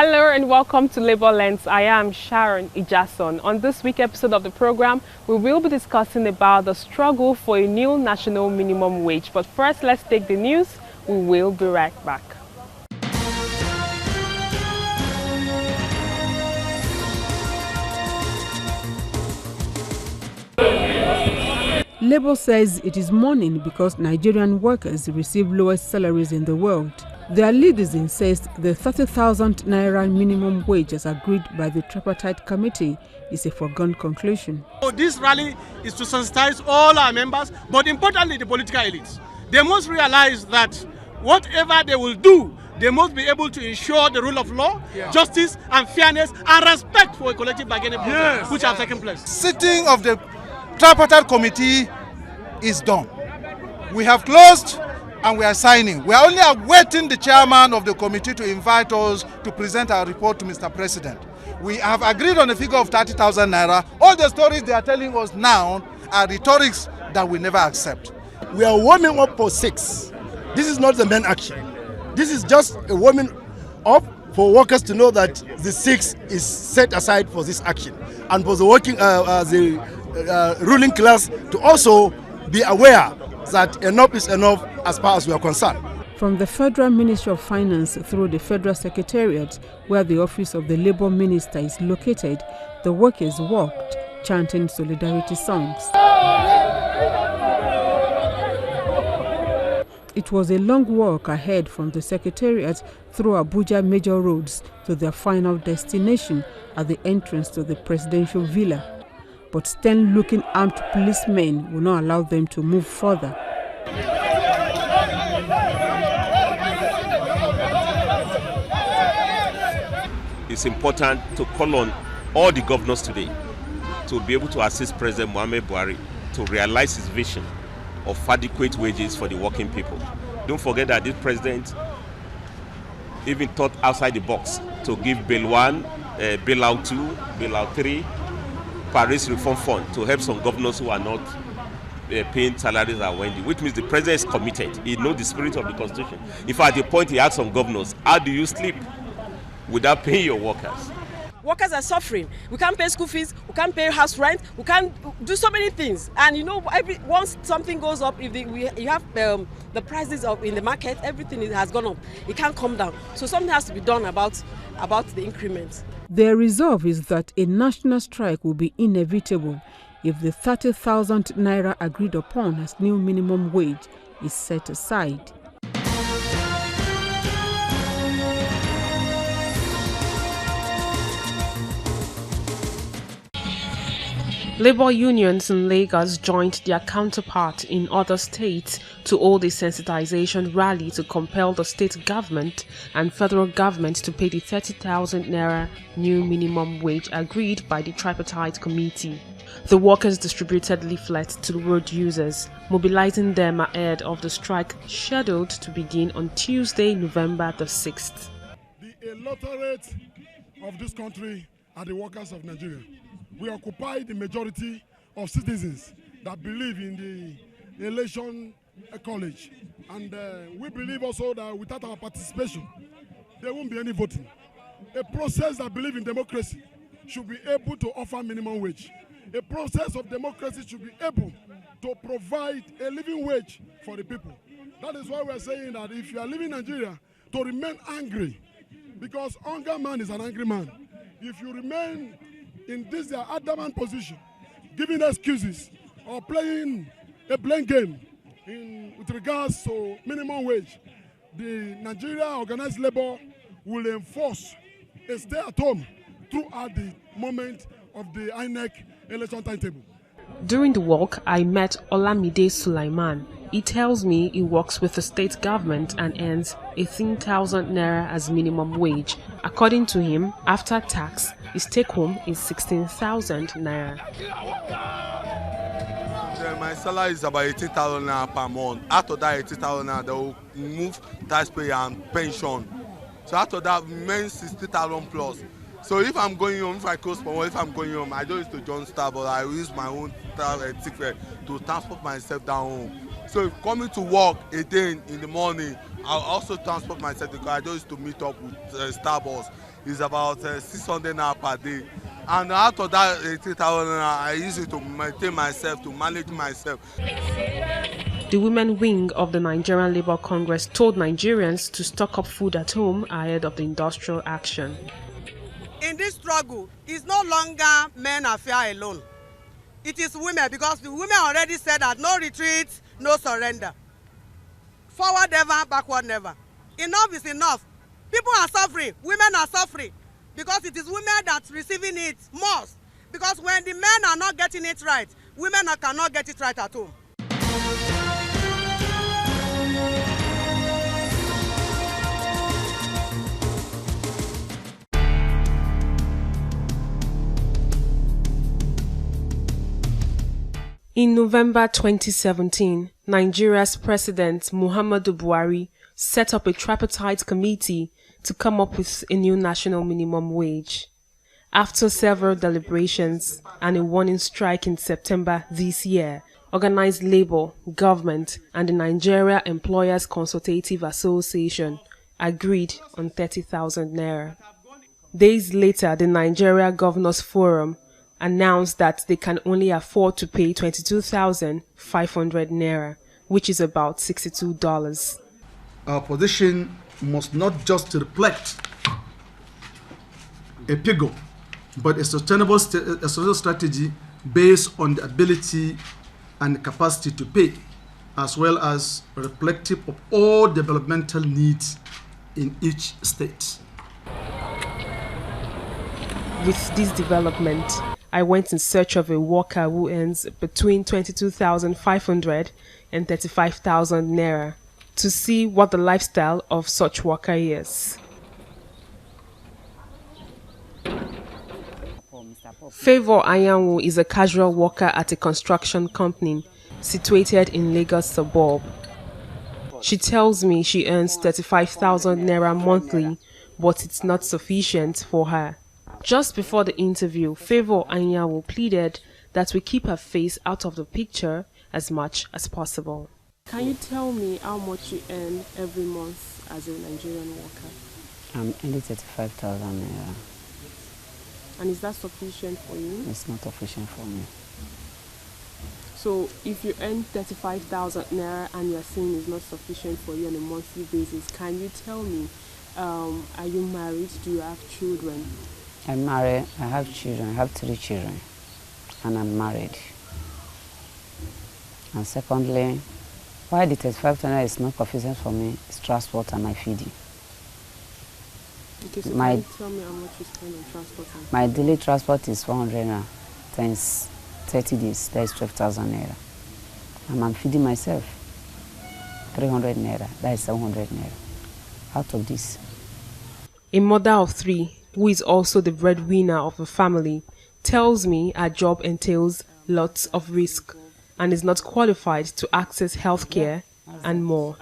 Hello and welcome to Labor Lens. I am Sharon Ijason. On this week's episode of the program, we will be discussing about the struggle for a new national minimum wage. But first, let's take the news. We will be right back. Labour says it is mourning because Nigerian workers receive lowest salaries in the world. Their leaders insist the 30,000 naira minimum wage as agreed by the tripartite committee is a foregone conclusion. This rally is to sensitize all our members, but importantly the political elites. They must realize that whatever they will do, they must be able to ensure the rule of law, justice and fairness and respect for a collective bargaining process which have taken place. Sitting of the tripartite committee is done. We have closed and we are signing. We are only awaiting the chairman of the committee to invite us to present our report to Mr. President. We have agreed on a figure of 30,000 naira. All the stories they are telling us now are rhetorics that we never accept. We are warming up for 6. This is not the main action. This is just a warming up for workers to know that the 6 is set aside for this action, and for the ruling class to also be aware that enough is enough as far as we are concerned. From the Federal Ministry of Finance through the Federal Secretariat, where the office of the Labour Minister is located, the workers walked, chanting solidarity songs. It was a long walk ahead from the Secretariat through Abuja major roads to their final destination at the entrance to the presidential villa. But stern-looking armed policemen will not allow them to move further. It's important to call on all the governors today to be able to assist President Muhammad Buhari to realize his vision of adequate wages for the working people. Don't forget that this president even thought outside the box to give Bail 1, Bailout 2, Bailout 3, Paris Reform Fund to help some governors who are not paying salaries at Wendy, which means the president is committed. He knows the spirit of the constitution. If at the point he asks some governors, how do you sleep without paying your workers? Workers are suffering. We can't pay school fees, we can't pay house rent, we can't do so many things. And you know, once something goes up, if you have the prices in the market, everything has gone up. It can't come down. So something has to be done about the increment. Their resolve is that a national strike will be inevitable if the 30,000 naira agreed upon as new minimum wage is set aside. Labour unions in Lagos joined their counterpart in other states to hold a sensitization rally to compel the state government and federal government to pay the 30,000 naira new minimum wage agreed by the tripartite committee. The workers distributed leaflets to road users, mobilizing them ahead of the strike scheduled to begin on Tuesday, November the 6th. The electorate of this country are the workers of Nigeria. We occupy the majority of citizens that believe in the election college. And we believe also that without our participation, there won't be any voting. A process that believes in democracy should be able to offer minimum wage. A process of democracy should be able to provide a living wage for the people. That is why we are saying that if you are living in Nigeria, to remain angry, because hunger man is an angry man. If you remain in this their adamant position, giving excuses or playing a blame game with regards to minimum wage, the Nigeria organized labor will enforce a stay at home throughout the moment of the INEC election timetable. During the walk, I met Olamide Sulaiman. He tells me he works with the state government and earns 18,000 naira as minimum wage. According to him, after tax, his take-home is 16,000 naira. My salary is about 18,000 naira per month. After that 18,000 naira, they will move tax pay and pension. So after that, remains 60,000 plus. So if I'm going home, if I close for work, if I'm going home, I don't use to join Star, but I use my own ticket to transport myself down home. So if coming to work again in the morning, I'll also transport myself because I don't used to meet up with Starbucks. is about 600 naira per day. And out of that 80,000 naira, I use it to maintain myself, to manage myself. The women wing of the Nigerian Labour Congress told Nigerians to stock up food at home ahead of the industrial action. In this struggle, it's no longer men affair alone. It is women, because the women already said that no retreat, no surrender. Forward never, backward never. Enough is enough. People are suffering, women are suffering, because it is women that's receiving it most. Because when the men are not getting it right, women cannot get it right at home. In November 2017, Nigeria's President Muhammadu Buhari set up a tripartite committee to come up with a new national minimum wage. After several deliberations and a warning strike in September this year, organized labor, government, and the Nigeria Employers Consultative Association agreed on 30,000 naira. Days later, the Nigeria Governors Forum announced that they can only afford to pay 22,500 naira, which is about $62. Our position must not just reflect a figure, but a sustainable strategy based on the ability and capacity to pay, as well as reflective of all developmental needs in each state. With this development, I went in search of a worker who earns between 22,500 and 35,000 naira to see what the lifestyle of such worker is. Favour Anyanwu is a casual worker at a construction company situated in Lagos suburb. She tells me she earns 35,000 naira monthly, but it's not sufficient for her. Just before the interview, Favour Anyanwu pleaded that we keep her face out of the picture as much as possible. Can you tell me how much you earn every month as a Nigerian worker? I'm earning 35,000 naira. And is that sufficient for you? It's not sufficient for me. So if you earn 35,000 naira and you're saying it's not sufficient for you on a monthly basis, can you tell me, are you married? Do you have children? I'm married, I have children, I have 3 children, and I'm married. And secondly, why the 35,000 is not sufficient for me is transport and my feeding. Okay, so can you tell me how much you spend on transport and my daily transport is 400 naira, times 30 days, that is 12,000 naira. And I'm feeding myself 300 naira, that is 700 naira. Out of this. A mother of 3, who is also the breadwinner of the family, tells me her job entails lots of risk and is not qualified to access healthcare and more.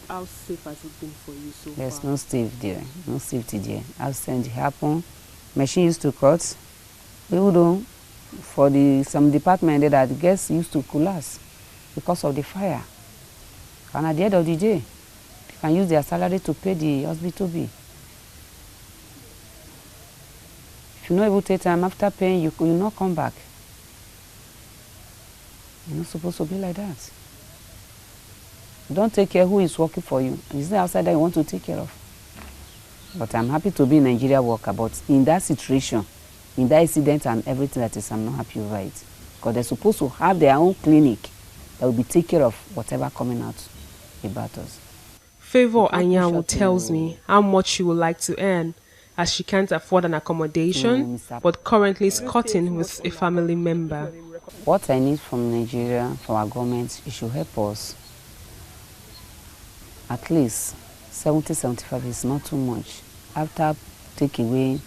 How safe has it been for you so far? There's no safety there, no safety there. Accident happen, machine used to cut. Even though for some department there that gas used to collapse because of the fire. And at the end of the day, they can use their salary to pay the hospital bill. If you not able to take time after paying, you will not come back. You're not supposed to be like that. You don't take care who is working for you. It's not outside that you want to take care of. But I'm happy to be a Nigeria worker. But in that situation, in that incident and everything that is, I'm not happy over it. Because they're supposed to have their own clinic that will be take care of whatever coming out about us. Favour Anyanwu tells me how much she would like to earn, as she can't afford an accommodation, but currently is cutting with a family member. What I need from Nigeria, from our government, it should help us. At least 70-75 is not too much. After taking away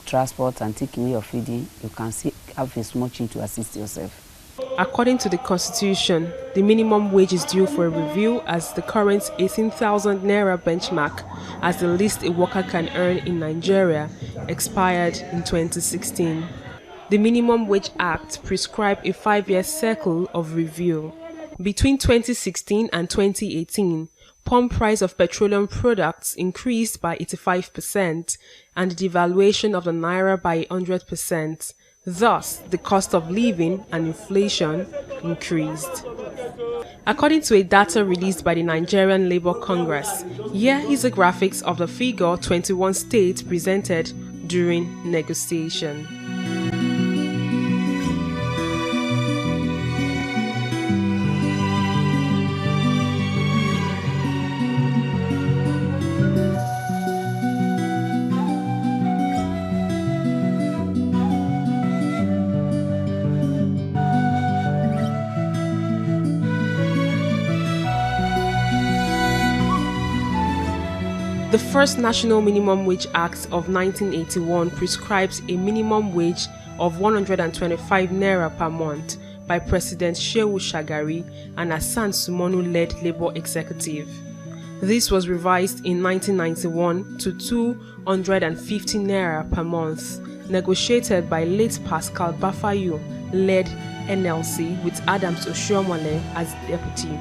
transport and taking away your feeding, you can see have a small change to assist yourself. According to the Constitution, the minimum wage is due for a review as the current 18,000 naira benchmark as the least a worker can earn in Nigeria expired in 2016. The Minimum Wage Act prescribes a 5-year cycle of review. Between 2016 and 2018, pump price of petroleum products increased by 85% and the devaluation of the naira by 100%. Thus, the cost of living and inflation increased. According to a data released by the Nigerian Labour Congress, here is a graphics of the figure 21 states presented during negotiation. The first National Minimum Wage Act of 1981 prescribes a minimum wage of 125 naira per month by President Shehu Shagari and Hassan Sumonu-led Labour Executive. This was revised in 1991 to 250 naira per month, negotiated by late Pascal Bafayu-led NLC with Adams Oshiomhole as deputy.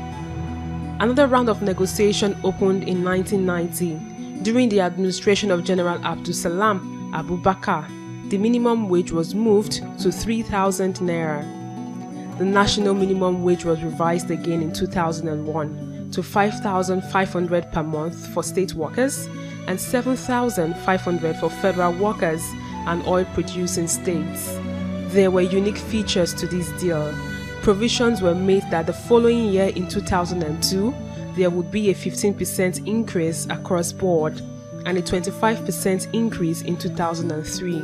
Another round of negotiation opened in 1990. During the administration of General Abdul Salam Abubakar, the minimum wage was moved to 3,000 naira. The national minimum wage was revised again in 2001 to 5,500 per month for state workers and 7,500 for federal workers and oil-producing states. There were unique features to this deal. Provisions were made that the following year in 2002, there would be a 15% increase across board and a 25% increase in 2003.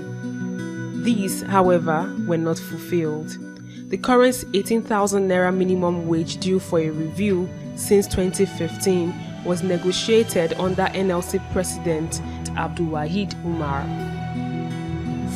These, however, were not fulfilled. The current 18,000 naira minimum wage due for a review since 2015 was negotiated under NLC President Abdul Wahid Umar.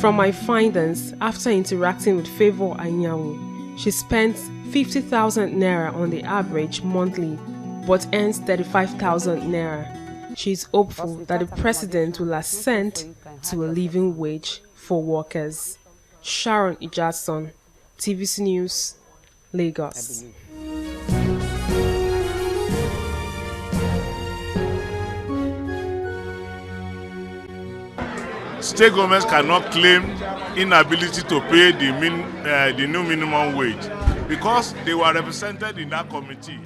From my findings, after interacting with Favour Anyanwu, she spent 50,000 naira on the average monthly but earns 35,000 naira. She is hopeful that the president will assent to a living wage for workers. Sharon Ijason, TVC News, Lagos. State governments cannot claim inability to pay the new minimum wage because they were represented in that committee.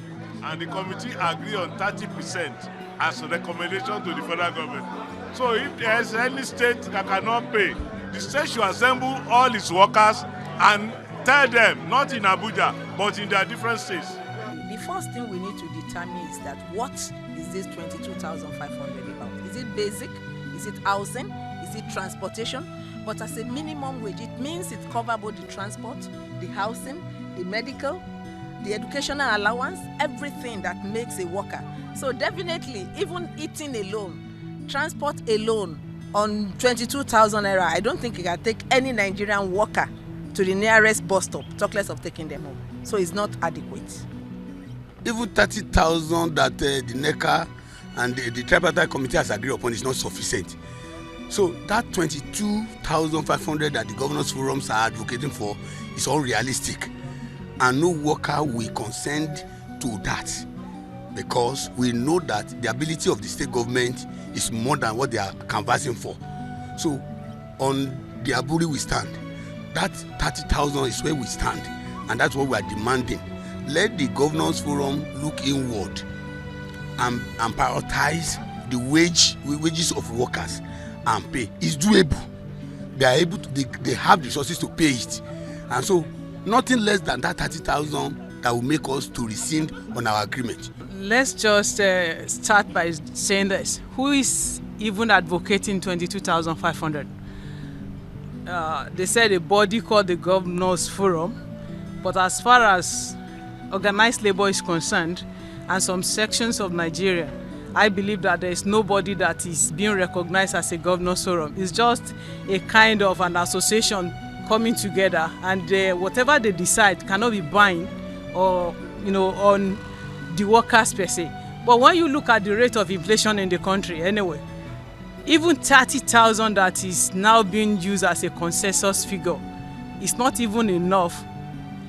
And the committee agreed on 30% as a recommendation to the federal government. So if there is any state that cannot pay, the state should assemble all its workers and tell them, not in Abuja, but in their different states. The first thing we need to determine is that what is this 22,500 about? Is it basic? Is it housing? Is it transportation? But as a minimum wage, it means it covers both the transport, the housing, the medical, the educational allowance, everything that makes a worker. So definitely, even eating alone, transport alone on 22,000 naira, I don't think you can take any Nigerian worker to the nearest bus stop, talk less of taking them home. So it's not adequate. Even 30,000 that the NECA and the tripartite committee has agreed upon is not sufficient. So that 22,500 that the governors' forums are advocating for is unrealistic. And no worker will consent to that because we know that the ability of the state government is more than what they are canvassing for. So on the Aburi we stand. That 30,000 is where we stand, and that's what we are demanding. Let the governors' forum look inward and prioritize the wages of workers and pay. It's doable. They are able to. They have the resources to pay it, and so. Nothing less than that 30,000 that will make us to rescind on our agreement. Let's just start by saying this. Who is even advocating 22,500? They said a body called the Governors' Forum, but as far as organized labor is concerned, and some sections of Nigeria, I believe that there is nobody that is being recognized as a Governors' Forum. It's just a kind of an association coming together, and whatever they decide cannot be binding or on the workers per se. But when you look at the rate of inflation in the country anyway, even 30,000 that is now being used as a consensus figure is not even enough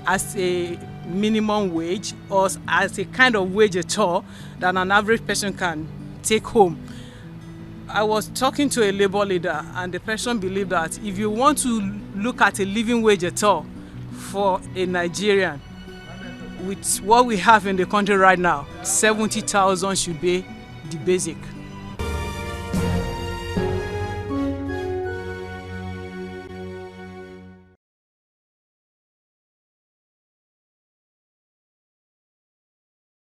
as a minimum wage or as a kind of wage at all that an average person can take home. I was talking to a labor leader, and the person believed that if you want to look at a living wage at all for a Nigerian, with what we have in the country right now, 70,000 should be the basic.